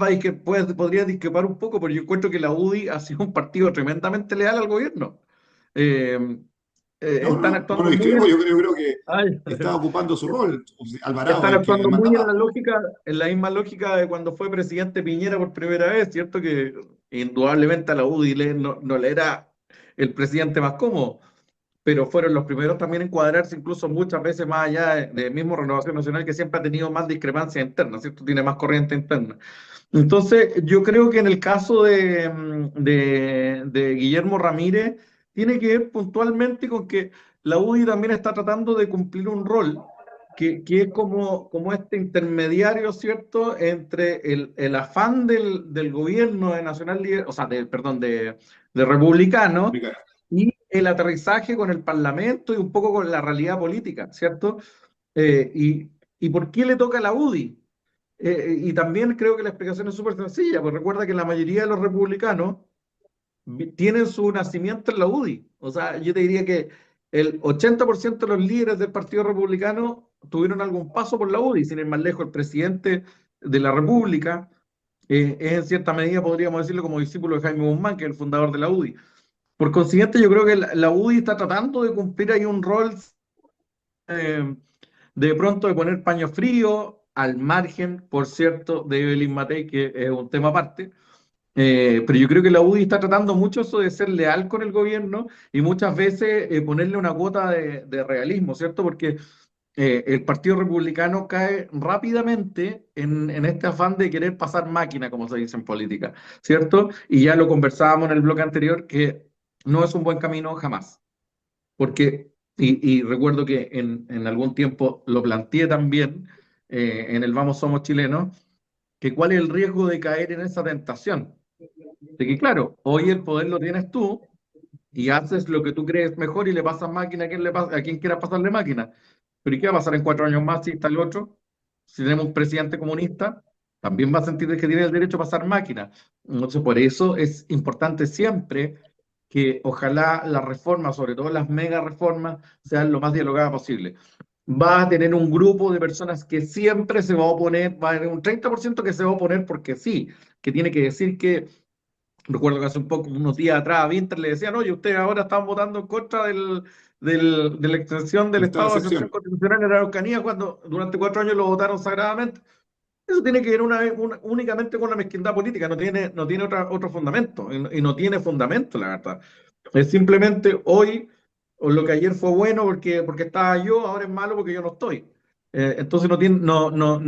podrías discrepar un poco, pero yo encuentro que la UDI ha sido un partido tremendamente leal al gobierno. Eh,
No,
están
no lo
actuando muy
discrepo,
en,
yo creo que
ay,
está ocupando su rol. Alvarado
están
es el que
actuando
manda
muy
más.
en la misma lógica de cuando fue presidente Piñera por primera vez, ¿cierto? Que indudablemente a la UDI no le era el presidente más cómodo, pero fueron los primeros también en cuadrarse, incluso muchas veces más allá de mismo Renovación Nacional, que siempre ha tenido más discrepancia interna, ¿cierto? Tiene más corriente interna. Entonces, yo creo que en el caso de Guillermo Ramírez, tiene que ver puntualmente con que la UDI también está tratando de cumplir un rol que es como este intermediario, ¿cierto?, entre el afán del gobierno de Nacional, o sea, perdón, de republicano y el aterrizaje con el Parlamento y un poco con la realidad política, ¿cierto? ¿Y por qué le toca a la UDI? Y también creo que la explicación es súper sencilla, pues recuerda que la mayoría de los republicanos tienen su nacimiento en la UDI. O sea, yo te diría que el 80% de los líderes del Partido Republicano tuvieron algún paso por la UDI, sin ir más lejos, el presidente de la República es en cierta medida, podríamos decirlo, como discípulo de Jaime Guzmán, que es el fundador de la UDI. Por consiguiente, yo creo que la UDI está tratando de cumplir ahí un rol eh, de pronto de poner paño frío al margen, por cierto, de Evelyn Matei, que es un tema aparte. Pero yo creo que la UDI está tratando mucho eso de ser leal con el gobierno y muchas veces ponerle una cuota de realismo, ¿cierto? Porque el Partido Republicano cae rápidamente en este afán de querer pasar máquina, como se dice en política, ¿cierto? Y ya lo conversábamos en el bloque anterior, que no es un buen camino jamás. Porque, y recuerdo que en algún tiempo lo planteé también en el Vamos Somos Chilenos, que cuál es el riesgo de caer en esa tentación. De que, claro, hoy el poder lo tienes tú y haces lo que tú crees mejor y le pasas máquina a quien quiera pasarle máquina. Pero ¿y qué va a pasar en 4 años más si está el otro? Si tenemos un presidente comunista, también va a sentir que tiene el derecho a pasar máquina. Entonces, por eso es importante siempre que ojalá las reformas, sobre todo las mega reformas, sean lo más dialogadas posible. va a tener un grupo de personas que siempre se va a oponer, va a haber un 30% que se va a oponer porque sí, que tiene que decir que, recuerdo que hace unos días atrás a Winter le decían, oye, ustedes ahora están votando en contra de la extensión del
El estado
estado
de
de excepción
excepción.
constitucional en la Araucanía cuando durante 4 años lo votaron sagradamente. Eso tiene que ver únicamente con la mezquindad política, no tiene otro fundamento, y no tiene fundamento, la verdad. Es simplemente hoy, o lo que ayer fue bueno porque estaba yo, ahora es malo porque yo no estoy. Entonces no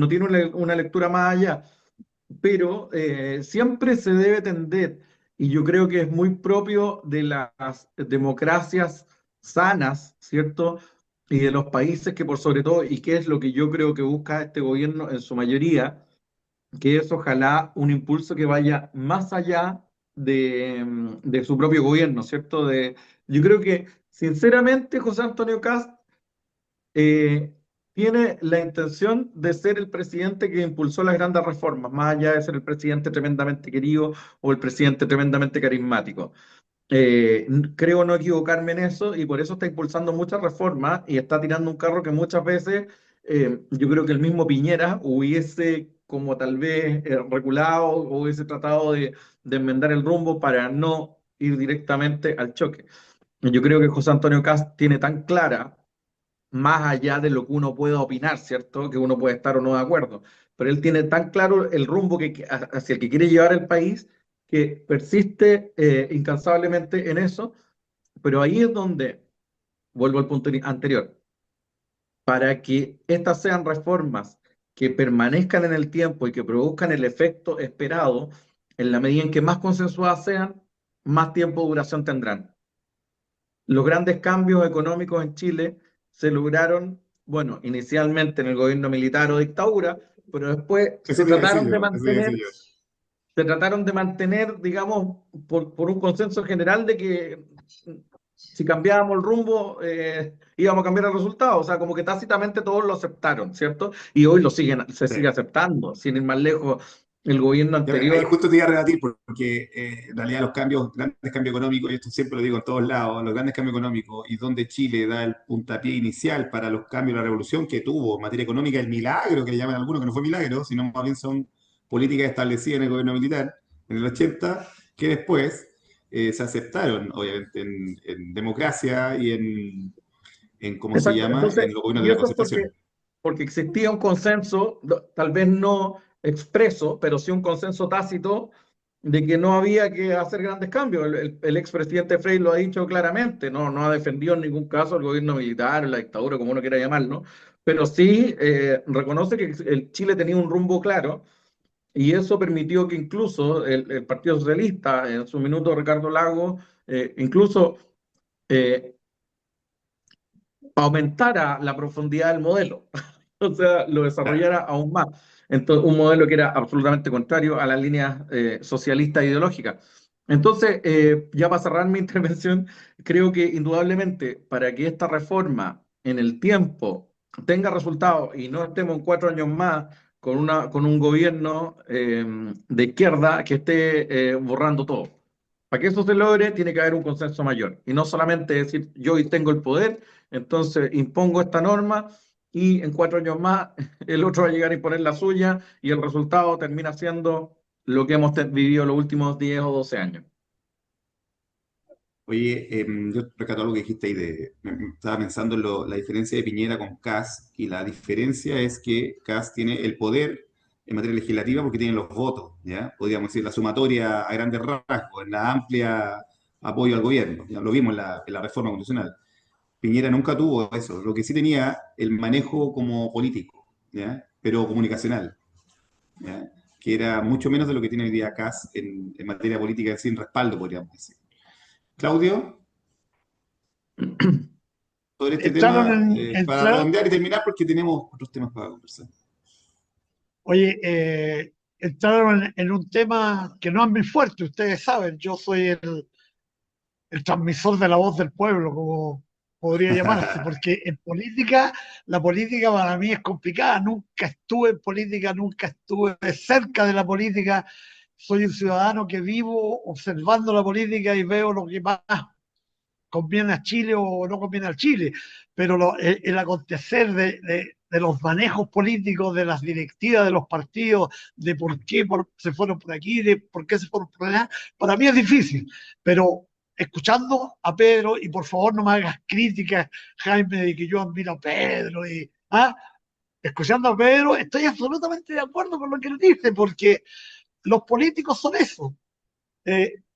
tiene una lectura más allá, pero siempre se debe tender, y yo creo que es muy propio de las democracias sanas, ¿cierto? Y de los países que por sobre todo, y que es lo que yo creo que busca este gobierno en su mayoría, que es ojalá un impulso que vaya más allá de su propio gobierno, ¿cierto? Yo creo que, sinceramente, José Antonio Kast eh, tiene la intención de ser el presidente que impulsó las grandes reformas, más allá de ser el presidente tremendamente querido o el presidente tremendamente carismático. Creo no equivocarme en eso y por eso está impulsando muchas reformas y está tirando un carro que muchas veces yo creo que el mismo Piñera hubiese como tal vez reculado o hubiese tratado de enmendar el rumbo para no ir directamente al choque. Yo creo que José Antonio Kast tiene tan clara, más allá de lo que uno pueda opinar, ¿cierto? Que uno puede estar o no de acuerdo, pero él tiene tan claro el rumbo hacia el que quiere llevar el país que persiste incansablemente en eso, pero ahí es donde, vuelvo al punto anterior, para que estas sean reformas que permanezcan en el tiempo y que produzcan el efecto esperado, en la medida en que más consensuadas sean, más tiempo de duración tendrán. Los grandes cambios económicos en Chile se lograron, bueno, inicialmente en el gobierno militar o dictadura, pero después
Eso te iba a decir yo, eso te iba a decir yo.
se trataron de mantener, digamos, por un consenso general de que si cambiábamos el rumbo, íbamos a cambiar el resultado. O sea, como que tácitamente todos lo aceptaron, ¿cierto? Y hoy se
Sí.
sigue aceptando, sin ir más lejos, el gobierno
Ya, ahí
anterior.
justo te iba a rebatir porque en realidad los cambios, grandes cambios económicos, y esto siempre lo digo en todos lados, los grandes cambios económicos y donde Chile da el puntapié inicial para los cambios, la revolución que tuvo en materia económica, el milagro que le llaman algunos, que no fue milagro, sino más bien son políticas establecidas en el gobierno militar en el 80, que después se aceptaron, obviamente, en democracia y en, ¿cómo se
Exacto.
llama?,
Entonces,
en los gobiernos
y
de la
eso es porque,
concertación.
porque existía un consenso, tal vez no expreso, pero sí un consenso tácito de que no había que hacer grandes cambios. El expresidente Frei lo ha dicho claramente, no ha defendido en ningún caso el gobierno militar, la dictadura, como uno quiera llamarlo, pero sí reconoce que el Chile tenía un rumbo claro y eso permitió que incluso el Partido Socialista, en su minuto Ricardo Lagos, incluso eh, aumentara la profundidad del modelo, o sea, lo
Claro.
desarrollara aún más. Entonces, un modelo que era absolutamente contrario a las líneas socialistas e ideológicas. Entonces, ya para cerrar mi intervención, creo que indudablemente para que esta reforma en el tiempo tenga resultados y no estemos en 4 años más con un gobierno de izquierda que esté borrando todo. Para que eso se logre, tiene que haber un consenso mayor. Y no solamente decir, yo hoy tengo el poder, entonces impongo esta norma y en 4 años más el otro va a llegar a imponer la suya y el resultado termina siendo lo que hemos vivido los últimos 10 o 12 años.
Oye, yo rescato algo que dijiste ahí estaba pensando en la diferencia de Piñera con Kast, y la diferencia es que Kast tiene el poder en materia legislativa porque tiene los votos, ¿ya? Podríamos decir la sumatoria a grandes rasgos, en la amplia apoyo al gobierno, ya lo vimos en la reforma constitucional. Piñera nunca tuvo eso, lo que sí tenía el manejo como político, ¿ya? Pero comunicacional, ¿ya? Que era mucho menos de lo que tiene hoy día Kast en materia política sin respaldo, podríamos decir. Claudio, sobre este
Entraron
tema,
en,
para
entra-
redondear y terminar, porque tenemos otros temas para conversar.
Oye, entraron en un tema que no es muy fuerte, ustedes saben, yo soy el transmisor de la voz del pueblo, como podría llamarse, porque en política, la política para mí es complicada, nunca estuve en política, nunca estuve cerca de la política, soy un ciudadano que vivo observando la política y veo lo que pasa conviene a Chile o no conviene a Chile, pero el acontecer de los manejos políticos, de las directivas de los partidos, de por qué se fueron por aquí, de por qué se fueron por allá, para mí es difícil, pero escuchando a Pedro, y por favor no me hagas críticas, Jaime, de que yo admiro a Pedro, escuchando a Pedro, estoy absolutamente de acuerdo con lo que él dice, porque los políticos son eso,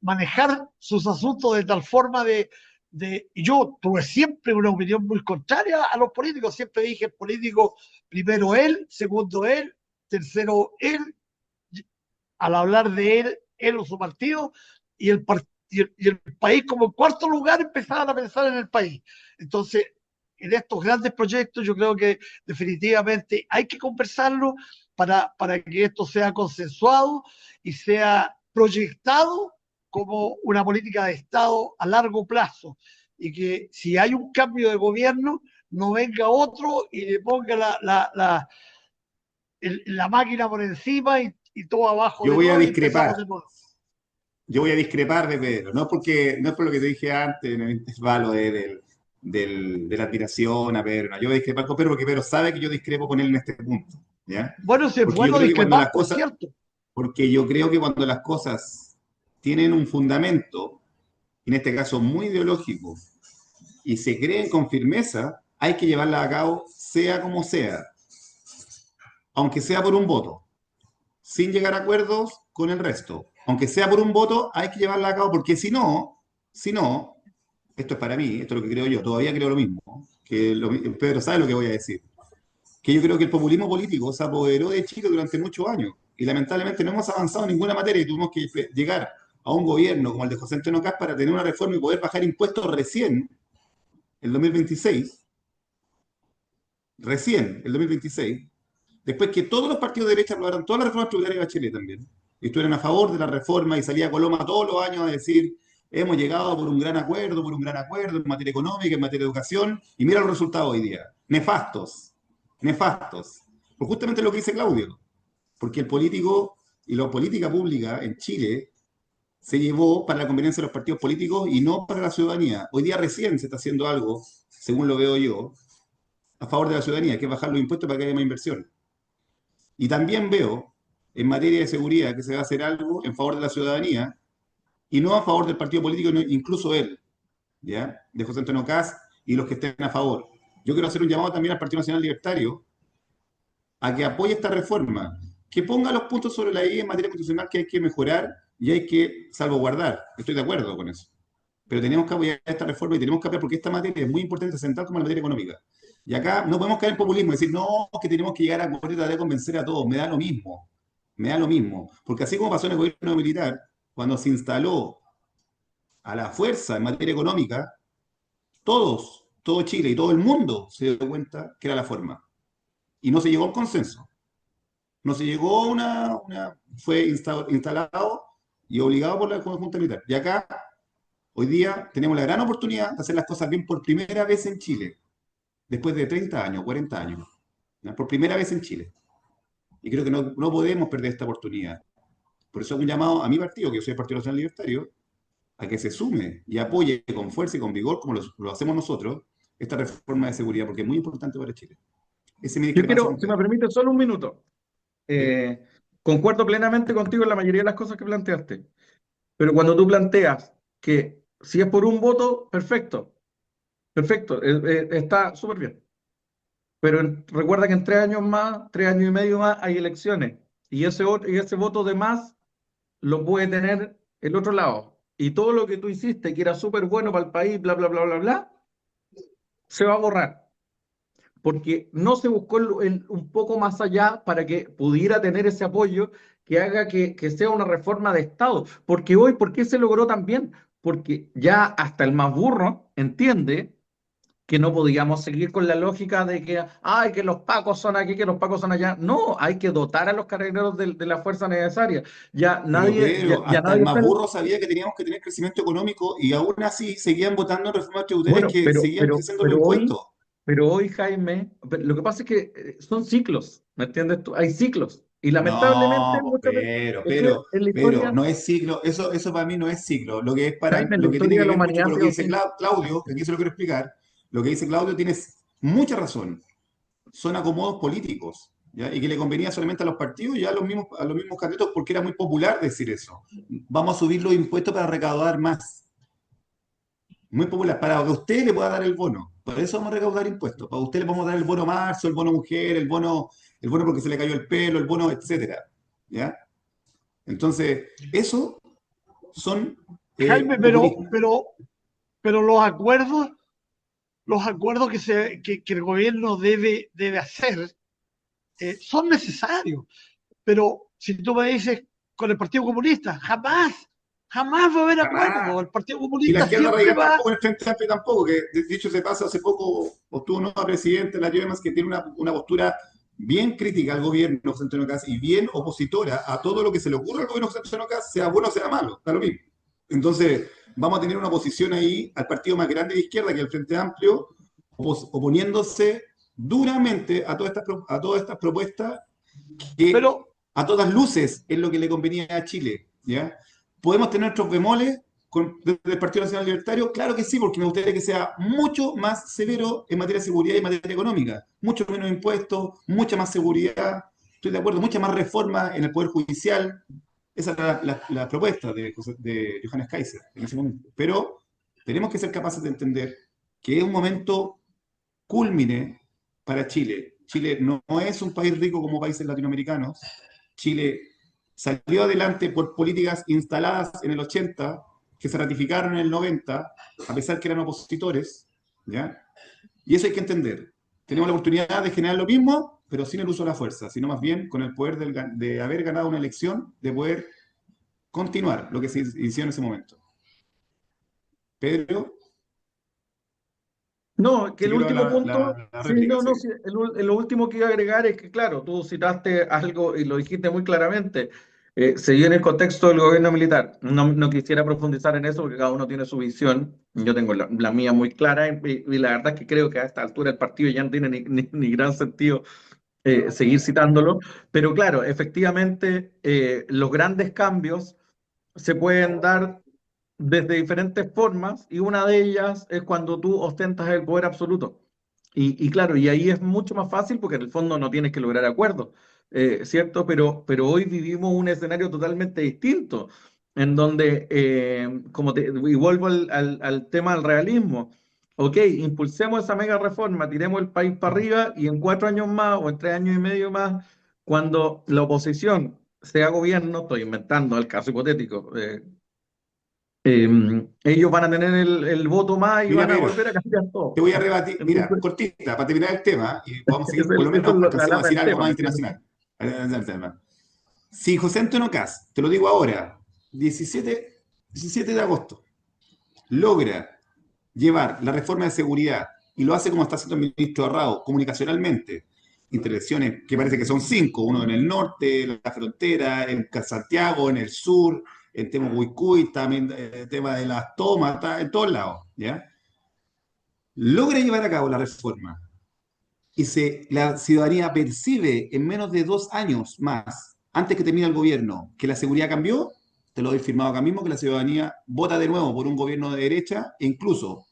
manejar sus asuntos de tal forma y yo tuve siempre una opinión muy contraria a los políticos, siempre dije el político, primero él, segundo él, tercero él, al hablar de él o su partido, y el país como en cuarto lugar empezaban a pensar en el país. Entonces, en estos grandes proyectos yo creo que definitivamente hay que conversarlo para que esto sea consensuado y sea proyectado como una política de Estado a largo plazo, y que si hay un cambio de gobierno no venga otro y le ponga la máquina por encima y todo abajo
Yo
de
voy a
nuevo y empezamos
discrepar.
de nuevo.
Yo voy a discrepar de Pedro, no es por lo que te dije antes, en el intervalo de la admiración a Pedro. No, yo voy a discrepar con Pedro porque Pedro sabe que yo discrepo con él en este punto, ¿ya?
Bueno, si es
Porque yo
bueno
creo que cuando
discrepar,
las
por
cosas,
cierto.
porque yo creo que cuando las cosas tienen un fundamento, en este caso muy ideológico, y se creen con firmeza, hay que llevarlas a cabo sea como sea, aunque sea por un voto, sin llegar a acuerdos con el resto. Aunque sea por un voto, hay que llevarla a cabo, porque si no, esto es para mí, esto es lo que creo yo, todavía creo lo mismo, Pedro sabe lo que voy a decir, que yo creo que el populismo político se apoderó de Chile durante muchos años, y lamentablemente no hemos avanzado en ninguna materia, y tuvimos que llegar a un gobierno como el de José Antonio Caz para tener una reforma y poder bajar impuestos el 2026, el 2026, después que todos los partidos de derecha aprobaron todas las reformas tributarias de Bachelet también, y estuvieron a favor de la reforma, y salía Coloma todos los años a decir, hemos llegado por un gran acuerdo en materia económica, en materia de educación, y mira los resultados hoy día, nefastos, nefastos, por justamente lo que dice Claudio, porque el político y la política pública en Chile se llevó para la conveniencia de los partidos políticos y no para la ciudadanía. Hoy día recién se está haciendo algo, según lo veo yo, a favor de la ciudadanía, que es bajar los impuestos para que haya más inversión. Y también veo en materia de seguridad que se va a hacer algo en favor de la ciudadanía y no a favor del partido político, incluso él, ¿ya? De José Antonio Caz y los que estén a favor. Yo quiero hacer un llamado también al Partido Nacional Libertario a que apoye esta reforma, que ponga los puntos sobre la I en materia constitucional que hay que mejorar y hay que salvaguardar. Estoy de acuerdo con eso. Pero tenemos que apoyar esta reforma y tenemos que apoyar porque esta materia es muy importante, central como la materia económica. Y acá no podemos caer en populismo y decir, no, que tenemos que llegar a acuerdos de convencer a todos. Me da lo mismo. Me da lo mismo. Porque así como pasó en el gobierno militar, cuando se instaló a la fuerza en materia económica, todo Chile y todo el mundo se dio cuenta que era la forma. Y no se llegó a un consenso. No se llegó a fue instalado y obligado por la Junta Militar. Y acá, hoy día, tenemos la gran oportunidad de hacer las cosas bien por primera vez en Chile, después de 30 años, 40 años, ¿no? Por primera vez en Chile. Y creo que no podemos perder esta oportunidad. Por eso hago un llamado a mi partido, que yo soy el Partido Nacional Libertario, a que se sume y apoye con fuerza y con vigor, como lo hacemos nosotros, esta reforma de seguridad, porque es muy importante para Chile. Ese es mi
Yo
discrepancia
quiero,
con
si me
Pedro.
permite, solo un minuto.
¿Sí?
Concuerdo plenamente contigo en la mayoría de las cosas que planteaste, pero cuando tú planteas que si es por un voto, perfecto, perfecto, está súper bien. Pero recuerda que en 3 años más, 3 años y medio más, hay elecciones. Y ese voto de más lo puede tener el otro lado. Y todo lo que tú hiciste, que era súper bueno para el país, bla, bla, bla, bla, bla, se va a borrar. Porque no se buscó un poco más allá para que pudiera tener ese apoyo que haga que sea una reforma de Estado. Porque hoy, ¿por qué se logró también? Porque ya hasta el más burro entiende que no podíamos seguir con la lógica de que, ay, que los pacos son aquí, que los pacos son allá. No, hay que dotar a los carabineros de la fuerza necesaria. Ya
Pero
nadie, ya,
Pedro,
ya
hasta el
nadie
más
está.
burro sabía que teníamos que tener crecimiento económico y aún así seguían votando en reformas tributarias
Bueno,
que seguían creciendo los
hoy,
impuestos.
Jaime, lo que pasa es que son ciclos, ¿me entiendes tú? Hay ciclos. Y lamentablemente
No, pues,
muchas veces, es que en la
pero,
historia,
no es ciclo, eso para mí no es ciclo. Lo que es para,
Jaime, en la
lo que tiene
historia de
que
la
ver mucho
humanidad
con
ha
lo que
sido
dice
así.
Claudio, que aquí se lo quiero explicar, lo que dice Claudio tienes mucha razón. Son acomodos políticos, ¿ya? Y que le convenía solamente a los partidos y a los mismos candidatos porque era muy popular decir eso. Vamos a subir los impuestos para recaudar más. Muy popular, para que usted le pueda dar el bono. Por eso vamos a recaudar impuestos. Para usted le vamos a dar el bono marzo, el bono mujer, el bono porque se le cayó el pelo, el bono, etcétera. ¿Ya? Entonces, eso son
Jaime,
populismo.
pero los acuerdos que el gobierno debe hacer son necesarios. Pero si tú me dices con el Partido Comunista, jamás va a haber acuerdo.
Jamás.
El Partido
Y la
Comunista
izquierda
siempre
radical
va.
tampoco, en el Frente Amplio tampoco, que dicho se pasa, hace poco obtuvo un nuevo presidente, la Llemas, que tiene una postura bien crítica al gobierno José Antonio Caz y bien opositora a todo lo que se le ocurra al gobierno José Antonio Caz, sea bueno o sea malo, está lo mismo. Entonces, vamos a tener una oposición ahí al partido más grande de izquierda, que es el Frente Amplio, oponiéndose duramente a todas estas propuestas
Pero,
que a todas luces es lo que le convenía a Chile, ¿ya? ¿Podemos tener otros bemoles desde el Partido Nacional Libertario? Claro que sí, porque me gustaría que sea mucho más severo en materia de seguridad y en materia económica. Mucho menos impuestos, mucha más seguridad, estoy de acuerdo, mucha más reforma en el Poder Judicial. Esa era la propuesta de Johannes Kaiser en ese momento. Pero tenemos que ser capaces de entender que es un momento cúlmine para Chile. Chile no es un país rico como países latinoamericanos. Chile salió adelante por políticas instaladas en el 80, que se ratificaron en el 90, a pesar que eran opositores, ¿ya? Y eso hay que entender. Tenemos la oportunidad de generar lo mismo, pero sin el uso de la fuerza, sino más bien con el poder de haber ganado una elección, de poder continuar lo que se inició en ese momento. Pedro,
No, que
si
el
quiero
último punto,
la
sí,
réplica,
no,
sí.
no, sí, lo último que iba a agregar es que, claro, tú citaste algo y lo dijiste muy claramente, se dio en el contexto del gobierno militar. No quisiera profundizar en eso porque cada uno tiene su visión. Yo tengo la mía muy clara y la verdad es que creo que a esta altura el partido ya no tiene ni gran sentido seguir citándolo. Pero claro, efectivamente, los grandes cambios se pueden dar desde diferentes formas y una de ellas es cuando tú ostentas el poder absoluto. Y claro, y ahí es mucho más fácil porque en el fondo no tienes que lograr acuerdos, ¿cierto? Pero hoy vivimos un escenario totalmente distinto, en donde, y vuelvo al tema del realismo, ok, impulsemos esa mega reforma, tiremos el país para arriba y en 4 años más o en 3 años y medio más, cuando la oposición sea gobierno, estoy inventando el caso hipotético, ellos van a tener el voto más y
Mira,
van a
Pedro,
volver a cambiar
te
todo.
voy a rebatir, mira,
Entonces,
cortita, para terminar el tema, y vamos a seguir, por lo
eso
menos
es la
alcancemos a
lata
decir
del
algo
tema,
más
¿me entiendes?
internacional. Si José Antonio Caz, te lo digo ahora, 17 de agosto, logra llevar la reforma de seguridad y lo hace como está haciendo el ministro Arrao, comunicacionalmente, intervenciones que parece que son 5, uno en el norte, la frontera, en Santiago, en el sur, en Temucuicui, también el tema de las tomas, está en todos lados, ¿ya? Logra llevar a cabo la reforma y la ciudadanía percibe en menos de 2 años más, antes que termine el gobierno, que la seguridad cambió, te lo doy firmado acá mismo, que la ciudadanía vota de nuevo por un gobierno de derecha e incluso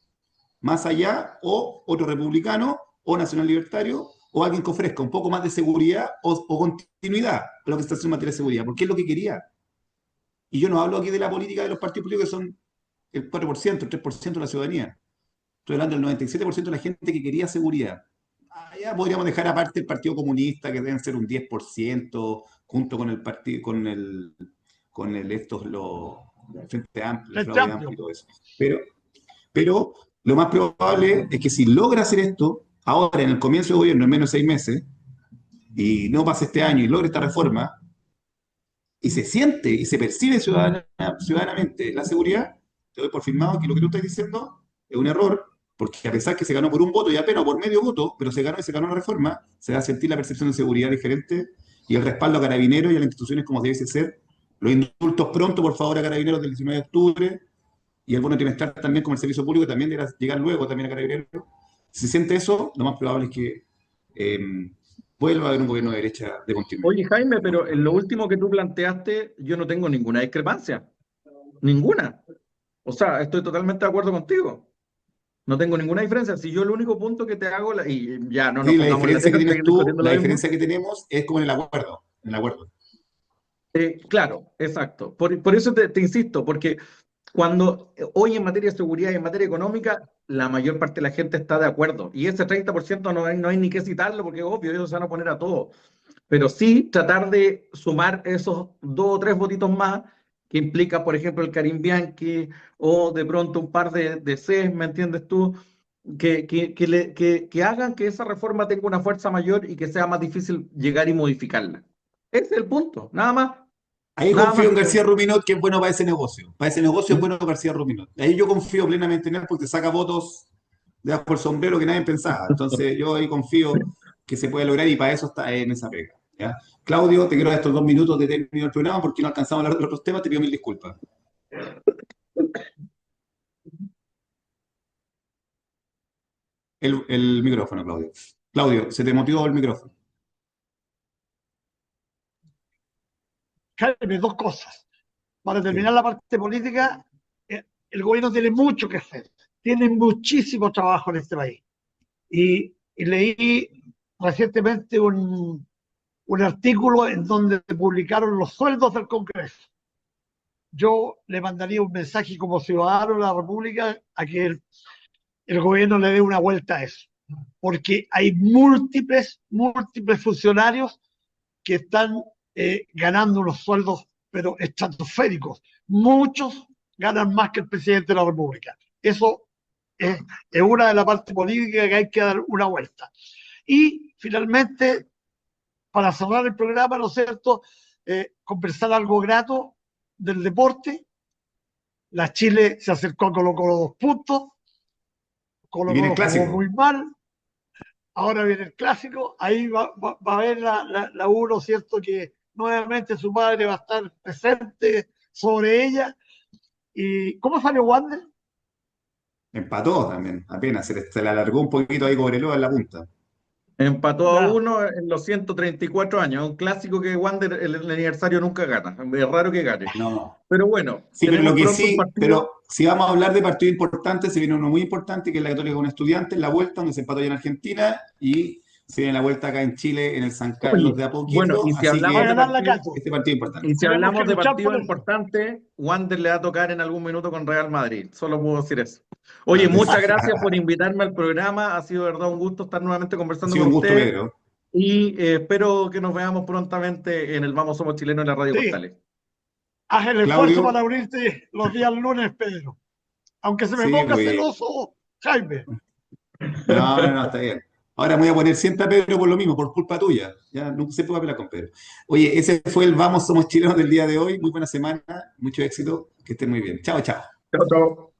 más allá, o otro republicano, o nacional libertario, o alguien que ofrezca un poco más de seguridad o continuidad a lo que está haciendo en materia de seguridad, porque es lo que quería. Y yo no hablo aquí de la política de los partidos políticos que son el 4%, el 3% de la ciudadanía. Estoy hablando del 97% de la gente que quería seguridad. Ya podríamos dejar aparte el Partido Comunista, que deben ser un 10%, junto con el partido, con el estos, el Frente Amplio, el
Frente
Fraude Amplio y
Amplio.
todo eso. Pero lo más probable es que si logra hacer esto, ahora en el comienzo del gobierno, en menos de 6 meses, y no pase este año y logre esta reforma, y se siente y se percibe ciudadanamente la seguridad, te doy por firmado que lo que tú estás diciendo es un error, porque a pesar que se ganó por un voto y apenas por medio voto, pero se ganó y se ganó la reforma, se va a sentir la percepción de seguridad diferente y el respaldo a Carabineros y a las instituciones como debe ser. Los indultos pronto, por favor, a Carabineros del 19 de octubre, y el bono de bienestar también como el servicio público también deberá llegar luego también a Carabineros. Si se siente eso, lo más probable es que eh, vuelva a haber un gobierno de derecha de continuidad.
Oye, Jaime, pero en lo último que tú planteaste, yo no tengo ninguna discrepancia. Ninguna. O sea, estoy totalmente de acuerdo contigo. No tengo ninguna diferencia. Si yo el único punto que te hago, y ya no nos
Sí, la
pongamos la
diferencia que
teta de
tienes
seguir
tú,
discutiendo
la
lo mismo.
diferencia que tenemos es como en el acuerdo, en el acuerdo.
Claro, exacto. Por eso te insisto, porque cuando hoy en materia de seguridad y en materia económica, la mayor parte de la gente está de acuerdo. Y ese 30% no hay ni que citarlo, porque es obvio, ellos se van a poner a todo. Pero sí tratar de sumar esos 2 o 3 votitos más, que implica, por ejemplo, el Karim Bianchi, o de pronto un par de Cs, ¿me entiendes tú? Que hagan que esa reforma tenga una fuerza mayor y que sea más difícil llegar y modificarla. Ese es el punto, nada más,
Ahí
nada
confío en
más.
García Ruminot, que es bueno para ese negocio. Para ese negocio es
¿Mm?
bueno García Ruminot. Ahí yo confío plenamente en él porque saca votos debajo del sombrero que nadie pensaba. Entonces yo ahí confío que se puede lograr y para eso está en esa pega. ¿Ya? Claudio, te quiero dar estos 2 minutos de término del programa porque no alcanzamos a hablar de otros temas, te pido mil disculpas. El micrófono, Claudio. Claudio, se te motivó el micrófono.
Jaime, dos cosas. Para terminar
Sí.
la parte política, el gobierno tiene mucho que hacer. Tiene muchísimo trabajo en este país. Y leí recientemente un artículo en donde publicaron los sueldos del Congreso. Yo le mandaría un mensaje como ciudadano de la República a que el gobierno le dé una vuelta a eso, porque hay múltiples funcionarios que están ganando unos sueldos, pero estratosféricos. Muchos ganan más que el presidente de la República. Eso es una de las partes políticas que hay que dar una vuelta. Y finalmente, para cerrar el programa, ¿no es cierto? Conversar algo grato del deporte. La Chile se acercó a Colo Colo 2 puntos.
Y
Colo
viene el
Colo jugó
clásico.
muy mal. Ahora viene el clásico. Ahí va a haber la uno, ¿cierto? Que nuevamente su padre va a estar presente sobre ella. ¿Y cómo salió Wander?
Empató también, apenas. Se le alargó un poquito ahí Cobreloa en la punta.
Empató a
Ya,
1 en los 134 años, un clásico que Wander el aniversario nunca gana, es raro que gane.
No.
Pero bueno,
Sí, pero lo
tenemos
que
pronto un
sí,
partido.
pero si vamos a hablar de partidos importantes, se viene uno muy importante, que es la Católica con Estudiantes, la vuelta, donde se empató ya en Argentina, y se viene la vuelta acá en Chile, en el San Carlos
Oye,
de a
bueno,
poquito, así
va a
que
ganar la Cato.
este partido es importante.
y si
Tenemos que
hablamos de
luchar por
partidos
eso.
importantes, Wander le va a tocar en algún minuto con Real Madrid, solo puedo decir eso. Oye,
Grande.
muchas gracias por invitarme al programa, ha sido de verdad un gusto estar nuevamente
Ha
conversando
sido
con
un gusto,
ustedes
Pedro.
y espero que nos veamos prontamente en el Vamos Somos Chilenos en la Radio
Sí,
Portales.
haz el esfuerzo
Claudio,
para abrirte los días lunes, Pedro. Aunque se me
sí,
ponga
pues,
celoso, Jaime.
no, está bien. Ahora me voy a poner siempre a Pedro por lo mismo, por culpa tuya. Ya nunca se puede pelear con Pedro. Oye, ese fue el Vamos Somos Chilenos del día de hoy. Muy buena semana, mucho éxito, que estén muy bien. Chao, chao.
Chao, chao.